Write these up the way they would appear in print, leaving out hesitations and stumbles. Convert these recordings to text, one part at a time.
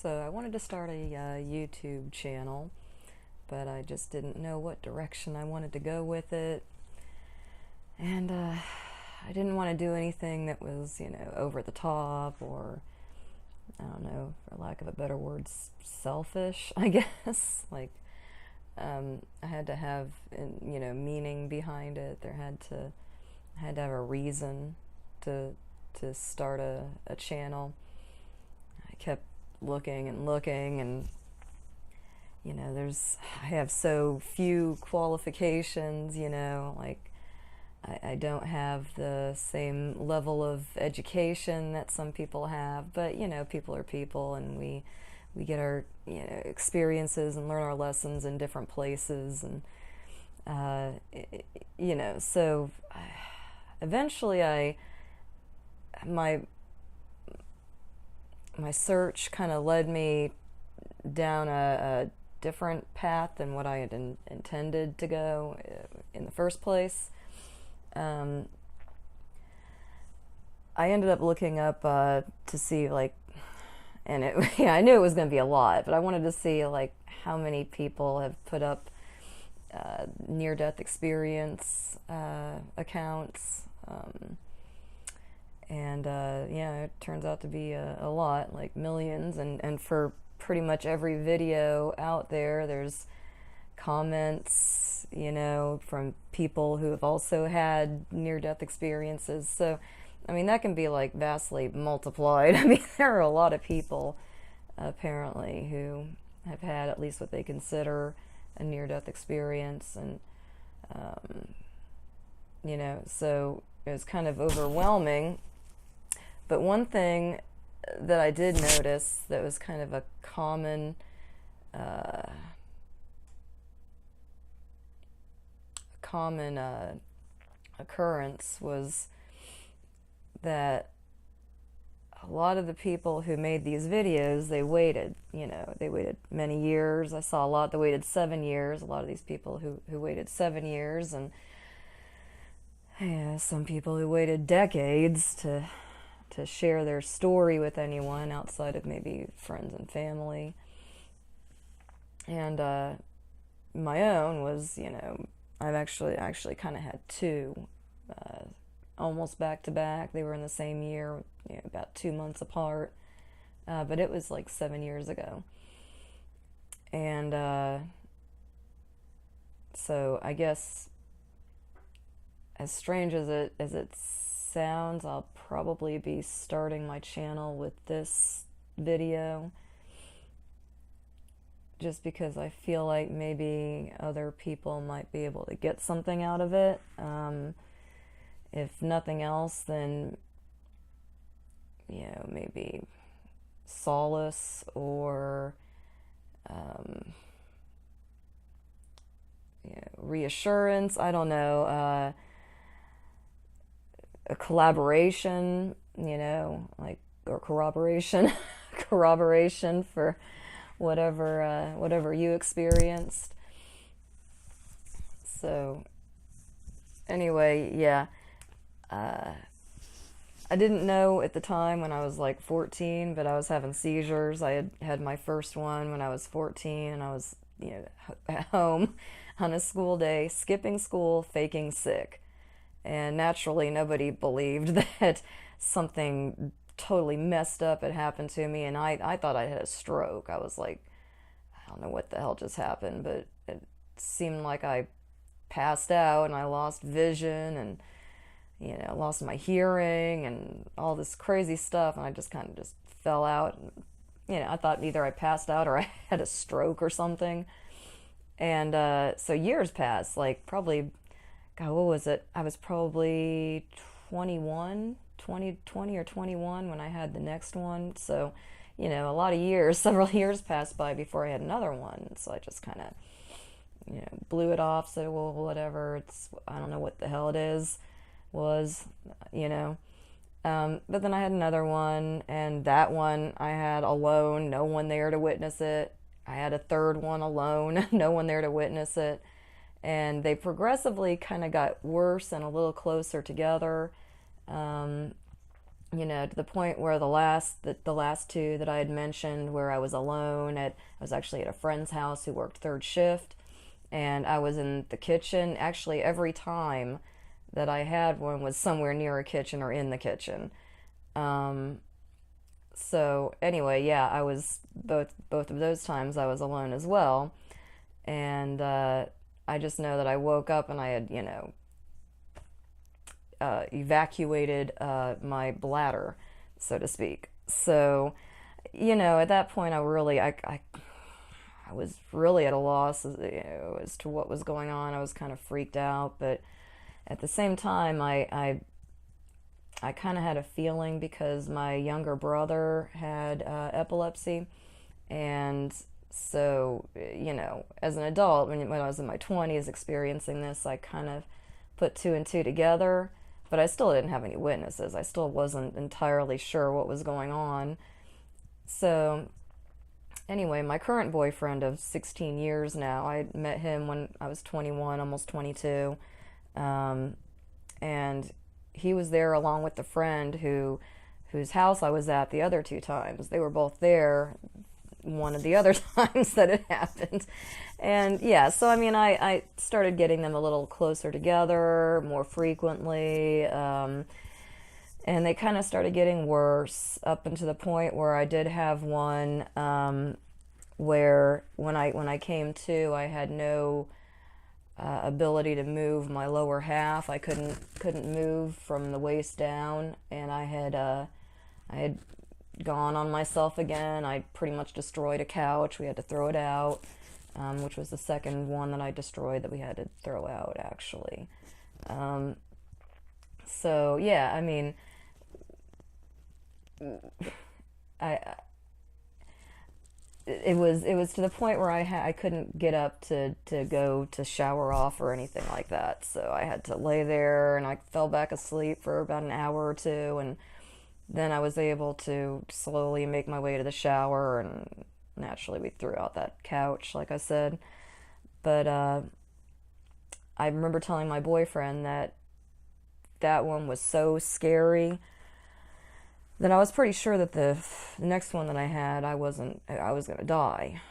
So I wanted to start a YouTube channel, but I just didn't know what direction I wanted to go with it. And I didn't want to do anything that was, over the top or, I don't know, for lack of a better word, selfish, I guess. I had to have, meaning behind it. I had to have a reason to start a channel. I kept looking and looking, and I have so few qualifications. I don't have the same level of education that some people have, but people are people, and we get our experiences and learn our lessons in different places, and so eventually my search kind of led me down a different path than what I had intended to go in the first place. I ended up looking up to see and I knew it was going to be a lot, but I wanted to see how many people have put up near-death experience accounts. It turns out to be a lot, like millions, and for pretty much every video out there, there's comments, from people who have also had near-death experiences. So, I mean, that can be vastly multiplied. I mean, there are a lot of people apparently who have had at least what they consider a near-death experience, and so it was kind of overwhelming. But one thing that I did notice that was kind of a common occurrence was that a lot of the people who made these videos, they waited many years. I saw a lot that waited 7 years, a lot of these people who waited 7 years, and some people who waited decades to share their story with anyone outside of maybe friends and family. And my own was, I've actually kind of had two, almost back to back. They were in the same year, about 2 months apart, but it was 7 years ago. And so I guess, as strange as it sounds, I'll probably be starting my channel with this video, just because I feel like maybe other people might be able to get something out of it. If nothing else, then maybe solace or reassurance. I don't know. A collaboration, or corroboration, corroboration for whatever you experienced. So anyway, yeah. I didn't know at the time when I was 14, but I was having seizures. I had my first one when I was 14, and I was, at home on a school day, skipping school, faking sick. And naturally, nobody believed that something totally messed up had happened to me, and I thought I had a stroke. I was like, I don't know what the hell just happened, but it seemed like I passed out, and I lost vision, and lost my hearing, and all this crazy stuff, and I just kind of just fell out. And, I thought either I passed out or I had a stroke or something. And so years passed, probably, God, what was it? I was probably 20 or 21 when I had the next one. So, a lot of years, several years passed by before I had another one. So I just kind of, blew it off, said, well, whatever, I don't know what the hell it was. But then I had another one, and that one I had alone, no one there to witness it. I had a third one alone, no one there to witness it. And they progressively kind of got worse and a little closer together. To the point where the last two that I had mentioned, where I was alone I was actually at a friend's house who worked third shift, and I was in the kitchen. Actually, every time that I had one was somewhere near a kitchen or in the kitchen. Um, so anyway, yeah, I was both of those times I was alone as well, and I just know that I woke up and I had evacuated my bladder, so to speak. So at that point, I was really at a loss as to what was going on. I was kind of freaked out, but at the same time, I kind of had a feeling because my younger brother had epilepsy, and so as an adult, when I was in my 20s experiencing this, I kind of put two and two together, but I still didn't have any witnesses. I still wasn't entirely sure what was going on. So anyway, my current boyfriend of 16 years now, I met him when I was 21, almost 22. Um, and he was there along with the friend whose house I was at the other two times. They were both there one of the other times that it happened. And yeah, so I started getting them a little closer together more frequently. And they kind of started getting worse up until the point where I did have one where when I came to, I had no ability to move my lower half. I couldn't move from the waist down, and I had gone on myself again. I pretty much destroyed a couch. We had to throw it out, which was the second one that I destroyed that we had to throw out actually. Um, so yeah, I it was to the point where I couldn't get up to go to shower off or anything like that. So I had to lay there and I fell back asleep for about an hour or two, and then I was able to slowly make my way to the shower, and naturally we threw out that couch like I said. But I remember telling my boyfriend that that one was so scary that I was pretty sure that the next one that I had, I was gonna die,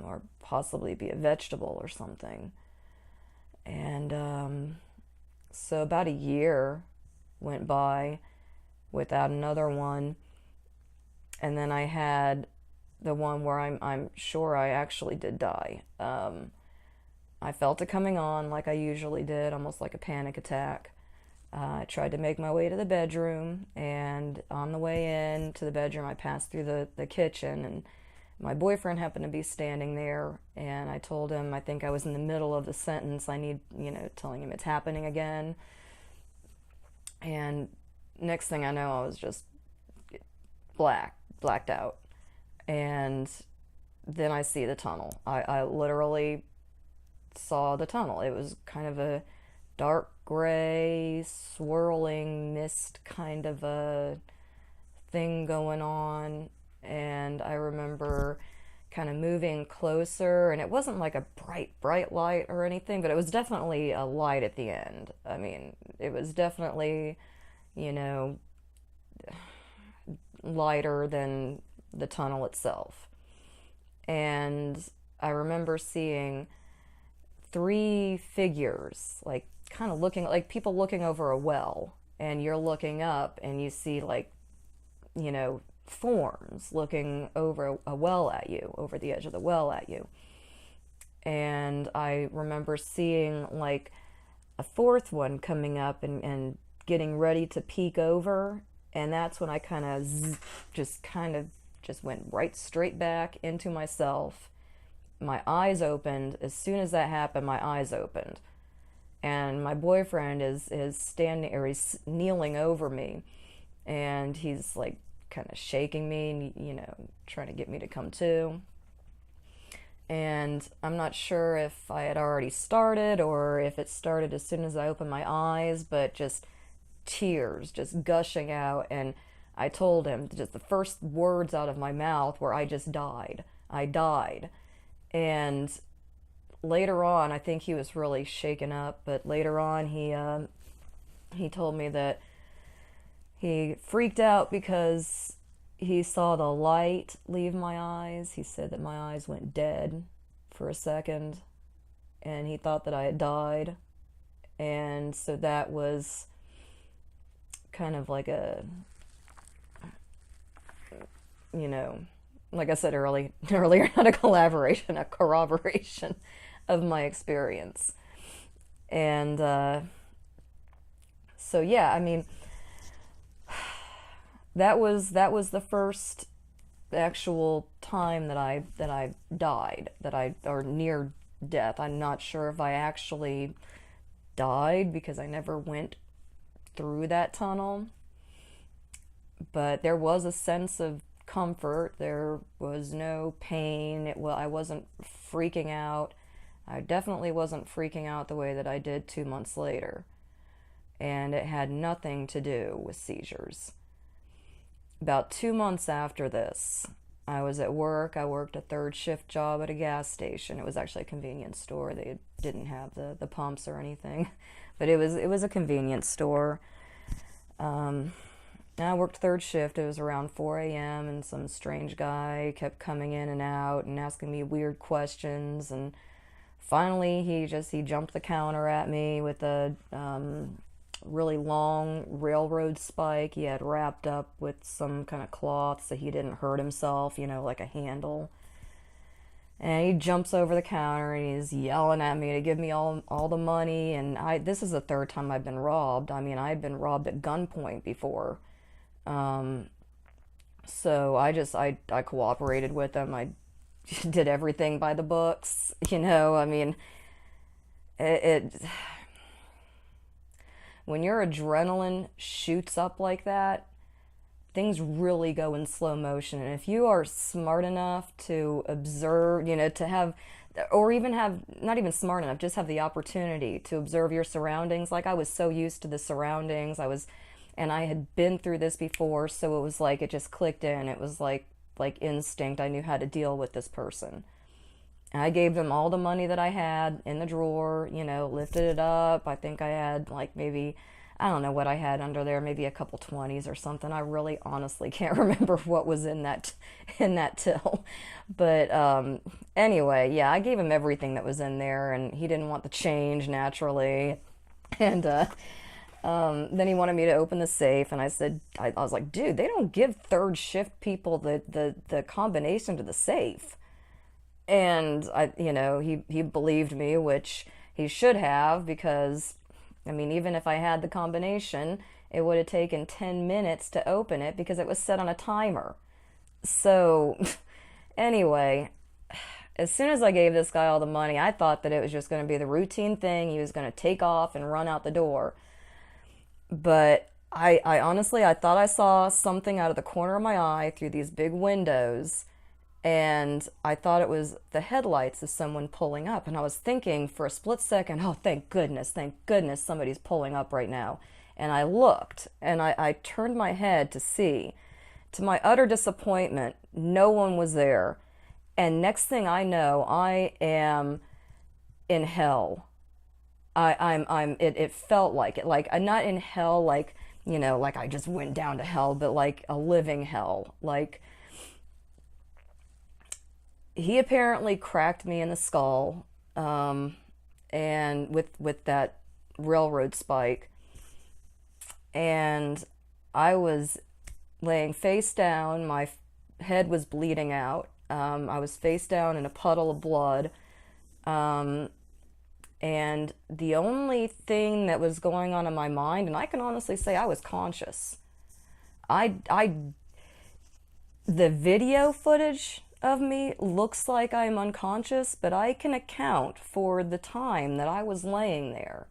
or possibly be a vegetable or something. And so about a year went by without another one, and then I had the one where I'm sure I actually did die. I felt it coming on like I usually did, almost like a panic attack. I tried to make my way to the bedroom, and on the way in to the bedroom, I passed through the kitchen, and my boyfriend happened to be standing there. And I told him, I think I was in the middle of the sentence, telling him it's happening again. And next thing I know, I was just blacked out. And then I see the tunnel. I literally saw the tunnel. It was kind of a dark gray, swirling mist kind of a thing going on. And I remember kind of moving closer, and it wasn't like a bright light or anything, but it was definitely a light at the end. It was definitely, you know, lighter than the tunnel itself. And I remember seeing three figures, like kind of looking like people looking over a well, and you're looking up and you see, like, forms looking over a well at you, over the edge of the well at you. And I remember seeing like a fourth one coming up and getting ready to peek over, and that's when I kind of just went right straight back into myself. My eyes opened. As soon as that happened, my eyes opened, and my boyfriend is standing, or he's kneeling over me, and he's like kind of shaking me, and trying to get me to come to. And I'm not sure if I had already started or if it started as soon as I opened my eyes, but just tears just gushing out. And I told him, just the first words out of my mouth were, I just died. I died. And later on, I think he was really shaken up, but later on he told me that He freaked out because he saw the light leave my eyes. He said that my eyes went dead for a second, and he thought that I had died. And so that was kind of like a, you know, like I said earlier, not a collaboration, a corroboration of my experience. And so yeah, I mean, that was the first actual time that I died, that I or near death. I'm not sure if I actually died because I never went through that tunnel, but there was a sense of comfort. There was no pain. I wasn't freaking out. I definitely wasn't freaking out the way that I did 2 months later. And it had nothing to do with seizures. About 2 months after this, I was at work. I worked a third shift job at a gas station. It was actually a convenience store. They didn't have the pumps or anything, but it was a convenience store. Um, I worked third shift. It was around 4 a.m. and some strange guy kept coming in and out and asking me weird questions. And finally, he jumped the counter at me with a really long railroad spike he had wrapped up with some kind of cloth so he didn't hurt himself, like a handle. And he jumps over the counter and he's yelling at me to give me all the money. And this is the third time I've been robbed. I mean, I had been robbed at gunpoint before. Um, so I cooperated with him. I did everything by the books. I mean, it when your adrenaline shoots up like that, things really go in slow motion. And if you are smart enough to observe, to have, or even have, not even smart enough, just have the opportunity to observe your surroundings. Like I was so used to the surroundings. And I had been through this before, so it was like it just clicked in. It was like instinct. I knew how to deal with this person. I gave them all the money that I had in the drawer, lifted it up. I think I had like maybe, I don't know what I had under there, maybe a couple 20s or something. I really honestly can't remember what was in that till. But anyway, yeah, I gave him everything that was in there, and he didn't want the change naturally. And then he wanted me to open the safe, and I was like, dude, they don't give third shift people the combination to the safe. And he believed me, which he should have, because I mean, even if I had the combination, it would have taken 10 minutes to open it because it was set on a timer. So anyway, as soon as I gave this guy all the money, I thought that it was just going to be the routine thing. He was going to take off and run out the door. But I honestly, I thought I saw something out of the corner of my eye through these big windows, and I thought it was the headlights of someone pulling up. And I was thinking for a split second, oh, thank goodness somebody's pulling up right now. And I looked, and I turned my head to see. To my utter disappointment, no one was there. And next thing I know, I am in hell. It felt like it. Like, I'm not in hell, like, like I just went down to hell, but like a living hell. Like, he apparently cracked me in the skull, and with that railroad spike, and I was laying face down. My head was bleeding out. I was face down in a puddle of blood, and the only thing that was going on in my mind, and I can honestly say I was conscious. I the video footage of me looks like I'm unconscious, but I can account for the time that I was laying there,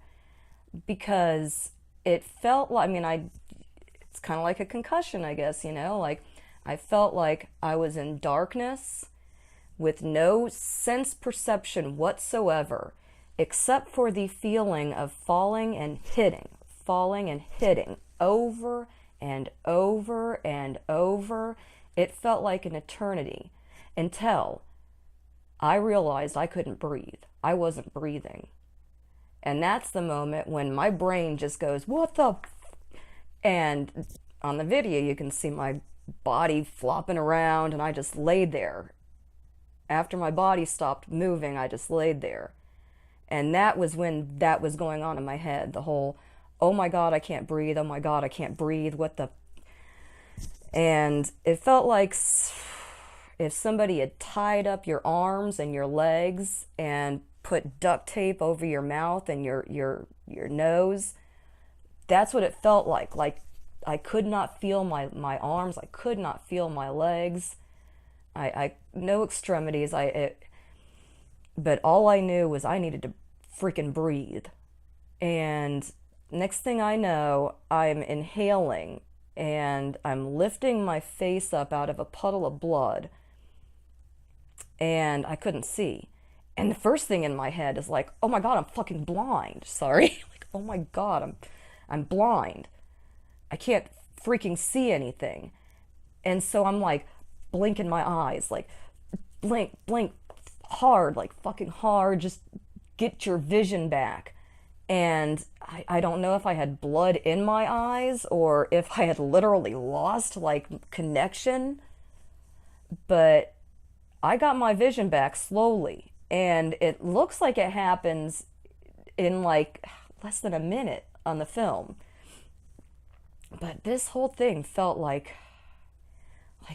because it felt like, I mean, it's kind of like a concussion, I guess, like I felt like I was in darkness with no sense perception whatsoever, except for the feeling of falling and hitting over and over and over. It felt like an eternity, until I realized I couldn't breathe. I wasn't breathing. And that's the moment when my brain just goes, what the? And on the video, you can see my body flopping around, and I just laid there. After my body stopped moving, I just laid there. And that was when that was going on in my head. The whole, oh my God, I can't breathe. Oh my God, I can't breathe. What the? And it felt like if somebody had tied up your arms and your legs and put duct tape over your mouth and your nose. That's what it felt like. Like I could not feel my arms. I could not feel my legs. I no extremities. But all I knew was I needed to freaking breathe. And next thing I know, I'm inhaling and I'm lifting my face up out of a puddle of blood, and I couldn't see. And the first thing in my head is like, oh my God, I'm fucking blind. Sorry. Like, oh my God, I'm blind. I can't freaking see anything. And so I'm like blinking my eyes, like blink, blink hard, like fucking hard, just get your vision back. And I don't know if I had blood in my eyes or if I had literally lost like connection, but I got my vision back slowly. And it looks like it happens in like less than a minute on the film. But this whole thing felt like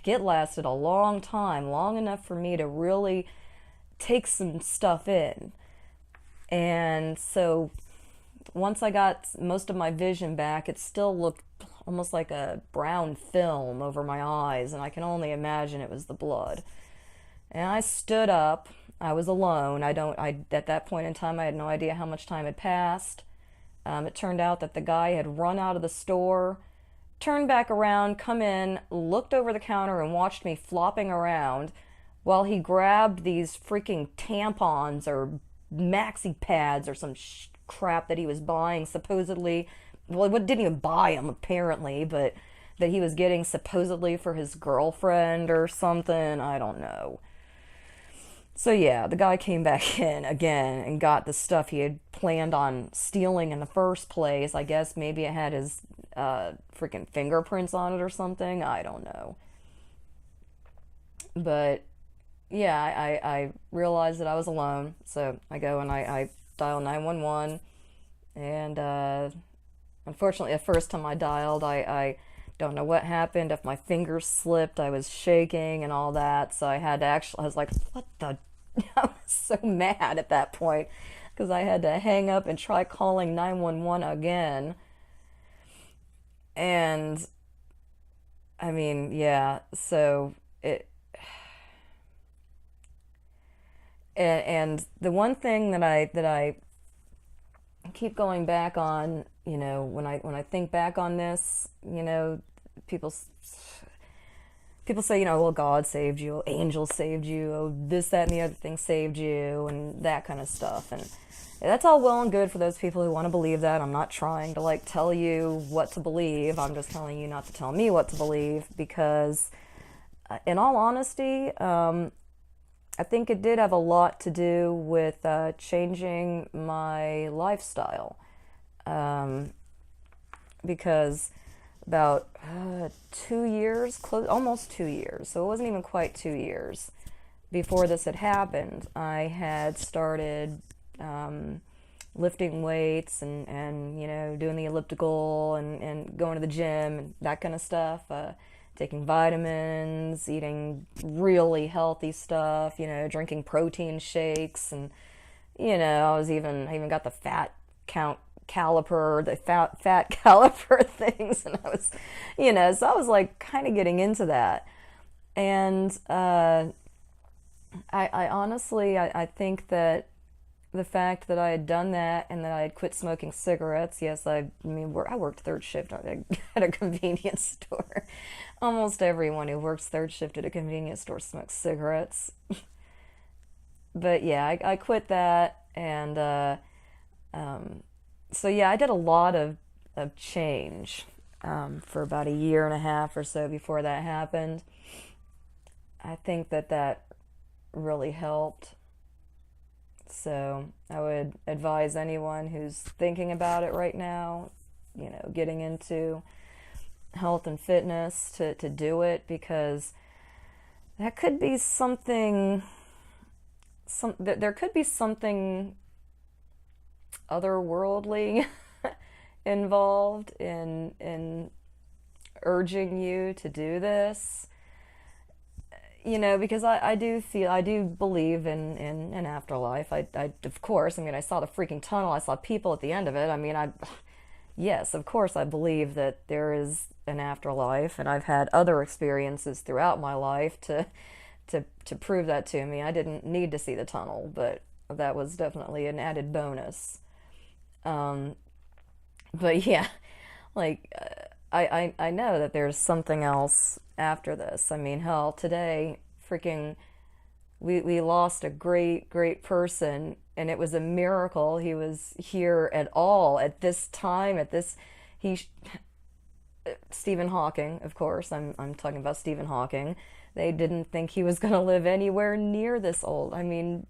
it lasted a long time, long enough for me to really take some stuff in. And so once I got most of my vision back, it still looked almost like a brown film over my eyes, and I can only imagine it was the blood. And I stood up. I was alone. I at that point in time, I had no idea how much time had passed. It turned out that the guy had run out of the store, turned back around, come in, looked over the counter, and watched me flopping around while he grabbed these freaking tampons or maxi pads or some crap that he was buying supposedly. Well, he didn't even buy them apparently, but that he was getting supposedly for his girlfriend or something. I don't know. So yeah, the guy came back in again and got the stuff he had planned on stealing in the first place. I guess maybe it had his freaking fingerprints on it or something. I don't know. But yeah, I realized that I was alone. So I go and I dial 911. And unfortunately, the first time I dialed, I don't know what happened. If my fingers slipped, I was shaking and all that. So I had to actually, I was like, what the? I was so mad at that point because I had to hang up and try calling 911 again. And I mean, yeah, so it, and the one thing that I keep going back on, when I think back on this, people people say, well, God saved you, angels saved you, oh, this, that, and the other thing saved you, and that kind of stuff. And that's all well and good for those people who want to believe that. I'm not trying to tell you what to believe. I'm just telling you not to tell me what to believe because, in all honesty, I think it did have a lot to do with changing my lifestyle. Because about 2 years, almost 2 years, so it wasn't even quite 2 years before this had happened, I had started lifting weights and doing the elliptical and going to the gym and that kind of stuff, taking vitamins, eating really healthy stuff, drinking protein shakes, and I even got the fat count caliper, the fat caliper things, and I was, so I was kind of getting into that, and I honestly, I think that the fact that I had done that and that I had quit smoking cigarettes, yes, I worked third shift at a convenience store. Almost everyone who works third shift at a convenience store smokes cigarettes. But yeah, I quit that, and so yeah, I did a lot of change for about a year and a half or so before that happened. I think that really helped. So I would advise anyone who's thinking about it right now, getting into health and fitness to do it, because that could be something, there could be something otherworldly involved in urging you to do this. Because I do believe in an afterlife. Of course, I mean, I saw the freaking tunnel, I saw people at the end of it. I mean, yes, of course, I believe that there is an afterlife, and I've had other experiences throughout my life to prove that to me. I didn't need to see the tunnel, but that was definitely an added bonus. Um, but yeah, like I know that there's something else after this. I mean, hell, today, freaking, we lost a great person, and it was a miracle he was here at all at this time. He, Stephen Hawking, of course. I'm talking about Stephen Hawking. They didn't think he was going to live anywhere near this old. I mean,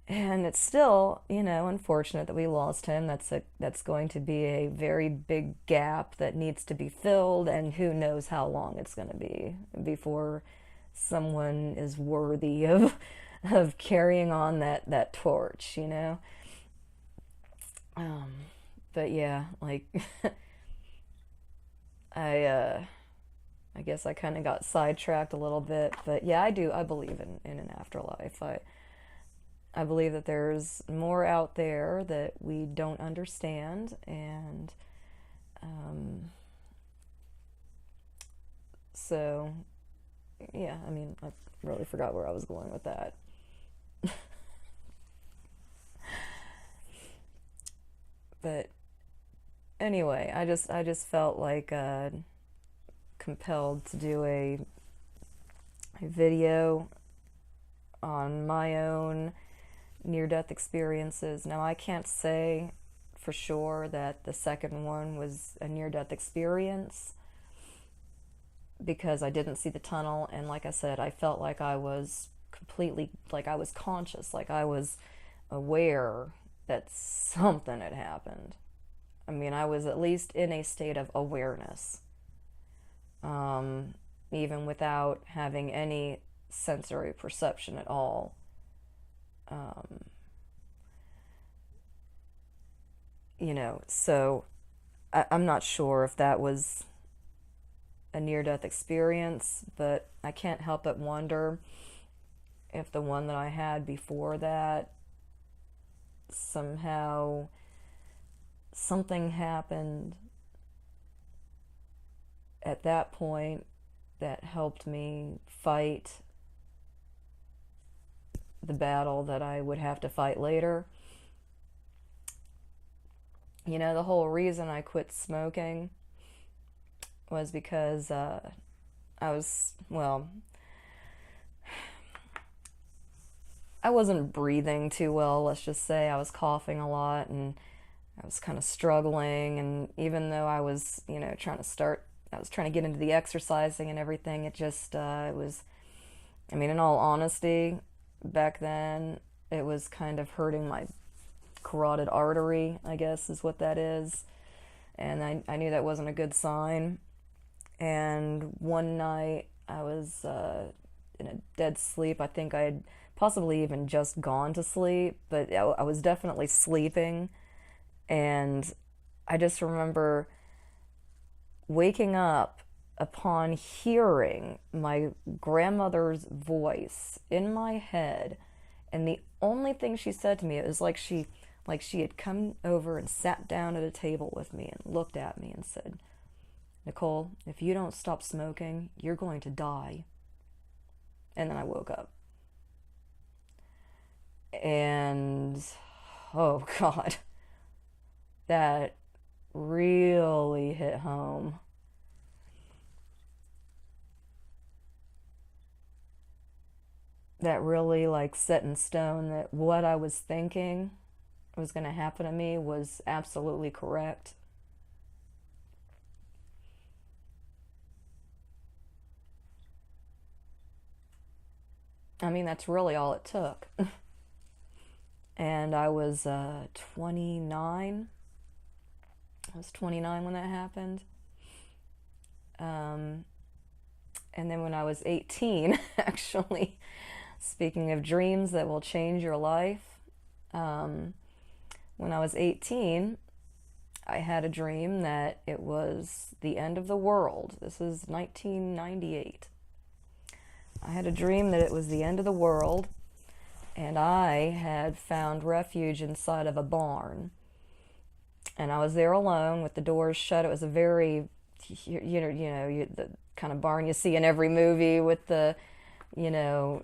and it's still, unfortunate that we lost him. That's going to be a very big gap that needs to be filled, and who knows how long it's going to be before someone is worthy of carrying on that torch. Um, but yeah, like I I guess I kind of got sidetracked a little bit, but yeah, I believe in an afterlife. I believe that there's more out there that we don't understand, and um, so yeah, I mean, I really forgot where I was going with that. But anyway, I just felt like compelled to do a video on my own near death experiences. Now, I can't say for sure that the second one was a near death experience, because I didn't see the tunnel, and like I said, I felt like I was completely, like I was conscious, like I was aware that something had happened. I mean, I was at least in a state of awareness, um, even without having any sensory perception at all. Um, so I'm not sure if that was a near death experience, but I can't help but wonder if the one that I had before that, somehow something happened at that point that helped me fight the battle that I would have to fight later. The whole reason I quit smoking was because well, I wasn't breathing too well, let's just say. I was coughing a lot, and I was kind of struggling. And even though I was, I was trying to get into the exercising and everything, it was, I mean, in all honesty, back then, it was kind of hurting my carotid artery, I guess is what that is. And I knew that wasn't a good sign. And one night I was in a dead sleep. I think I had possibly even just gone to sleep, but I was definitely sleeping. And I just remember waking up upon hearing my grandmother's voice in my head. And the only thing she said to me, it was like she had come over and sat down at a table with me and looked at me and said, "Nicole, if you don't stop smoking, you're going to die." And then I woke up. And oh God, that really hit home. That really like set in stone that what I was thinking was going to happen to me was absolutely correct. I mean, that's really all it took. And I was 29. I was 29 when that happened. And then when I was 18, actually, speaking of dreams that will change your life, um, when I was 18, I had a dream that it was the end of the world. This is 1998. I had a dream that it was the end of the world, and I had found refuge inside of a barn. And I was there alone with the doors shut. It was a very, the kind of barn you see in every movie with the, you know,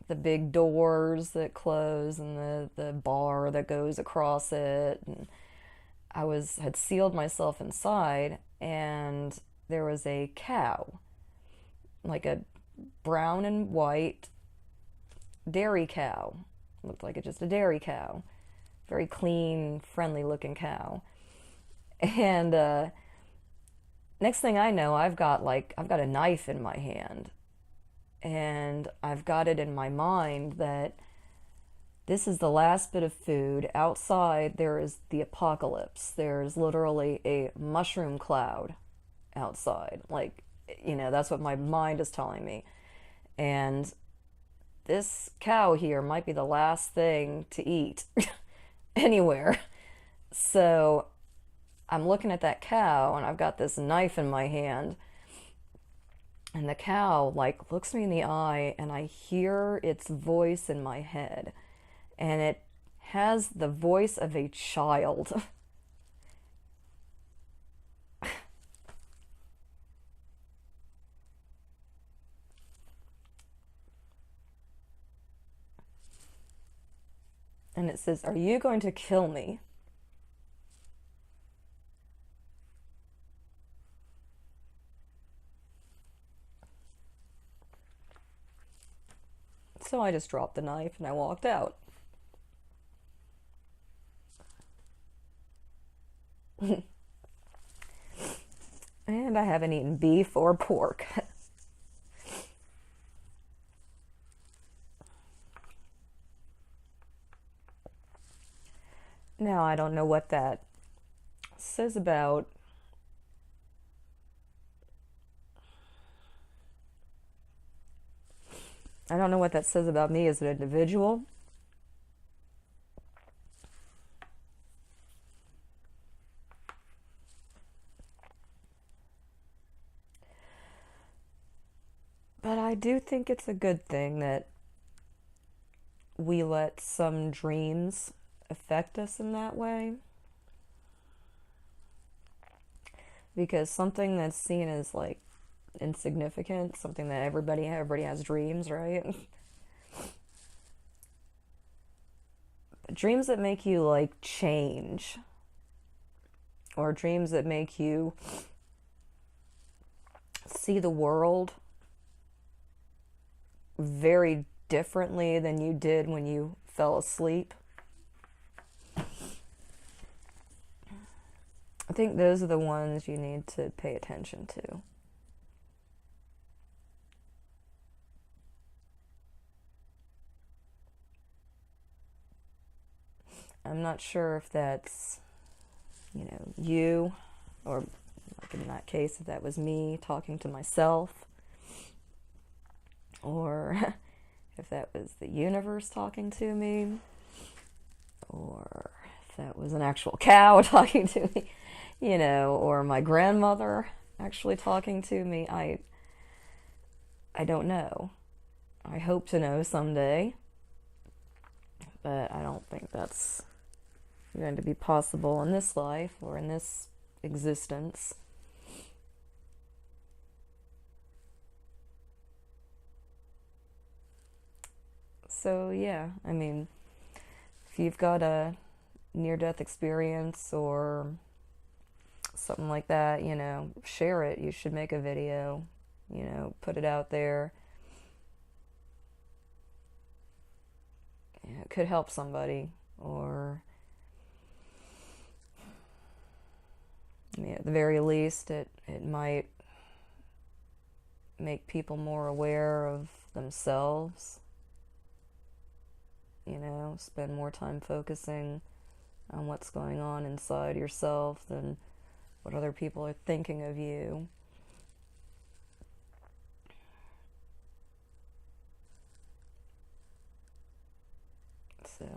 the big doors that close and the bar that goes across it. And had sealed myself inside, and there was a cow, like a brown and white dairy cow. Looked like just a dairy cow. Very clean, friendly looking cow. And next thing I know, I've got a knife in my hand, and I've got it in my mind that this is the last bit of food. Outside, there is the apocalypse. There's literally a mushroom cloud outside. Like, that's what my mind is telling me. And this cow here might be the last thing to eat anywhere. So I'm looking at that cow, and I've got this knife in my hand. And the cow, like, looks me in the eye, and I hear its voice in my head. And it has the voice of a child. And it says, "Are you going to kill me?" So I just dropped the knife and I walked out. And I haven't eaten beef or pork. Now, I don't know what that says about I don't know what that says about me as an individual. But I do think it's a good thing that we let some dreams affect us in that way. Because something that's seen as like insignificant, something that everybody has dreams, right? Dreams that make you like change, or dreams that make you see the world very differently than you did when you fell asleep. I think those are the ones you need to pay attention to. I'm not sure if that's, you, or like in that case, if that was me talking to myself, or if that was the universe talking to me, or if that was an actual cow talking to me, or my grandmother actually talking to me. I don't know. I hope to know someday, but I don't think that's going to be possible in this life or in this existence. So, yeah, I mean, if you've got a near death experience or something like that, share it. You should make a video, put it out there. It could help somebody, or at the very least, it might make people more aware of themselves. Spend more time focusing on what's going on inside yourself than what other people are thinking of you. So,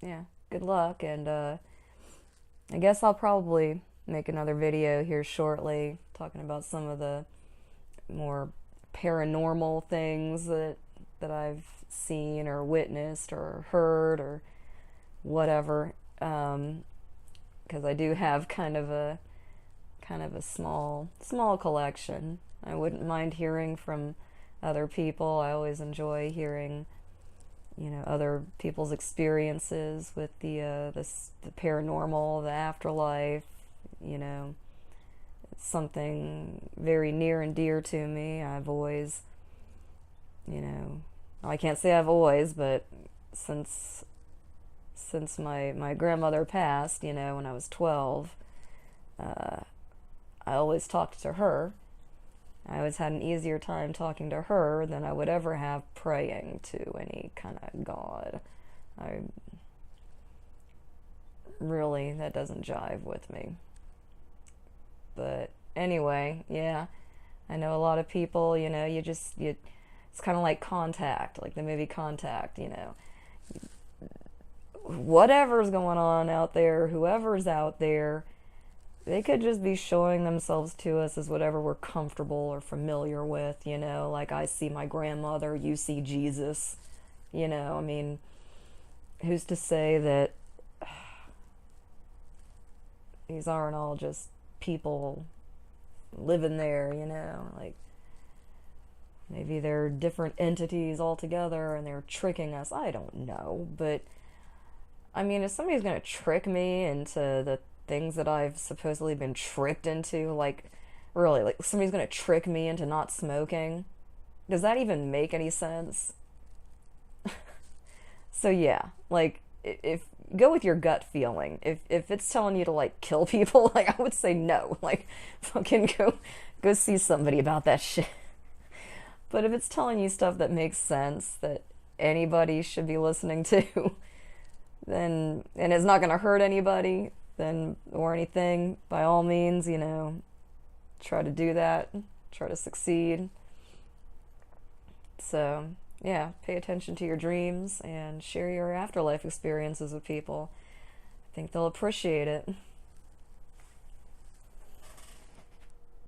yeah, good luck, and I guess I'll probably make another video here shortly talking about some of the more paranormal things that I've seen or witnessed or heard or whatever. Because I do have kind of a small collection. I wouldn't mind hearing from other people. I always enjoy hearing, other people's experiences with the paranormal, the afterlife. It's something very near and dear to me. I've always, I can't say I've always, but since my grandmother passed, when I was 12, uh, I always talked to her. I always had an easier time talking to her than I would ever have praying to any kind of God. I really, that doesn't jive with me. But anyway, yeah, I know a lot of people, it's kind of like Contact, like the movie Contact, whatever's going on out there, whoever's out there, they could just be showing themselves to us as whatever we're comfortable or familiar with, like I see my grandmother, you see Jesus, I mean, who's to say that these aren't all just people living there, like maybe they're different entities altogether and they're tricking us. I don't know, but I mean, if somebody's gonna trick me into the things that I've supposedly been tricked into, like really, like somebody's gonna trick me into not smoking, does that even make any sense? So yeah, like if go with your gut feeling. If it's telling you to like kill people, like I would say no, like fucking go see somebody about that shit. But if it's telling you stuff that makes sense that anybody should be listening to, then and it's not gonna hurt anybody, then or anything, by all means, try to do that, try to succeed. So yeah, pay attention to your dreams and share your afterlife experiences with people. I think they'll appreciate it.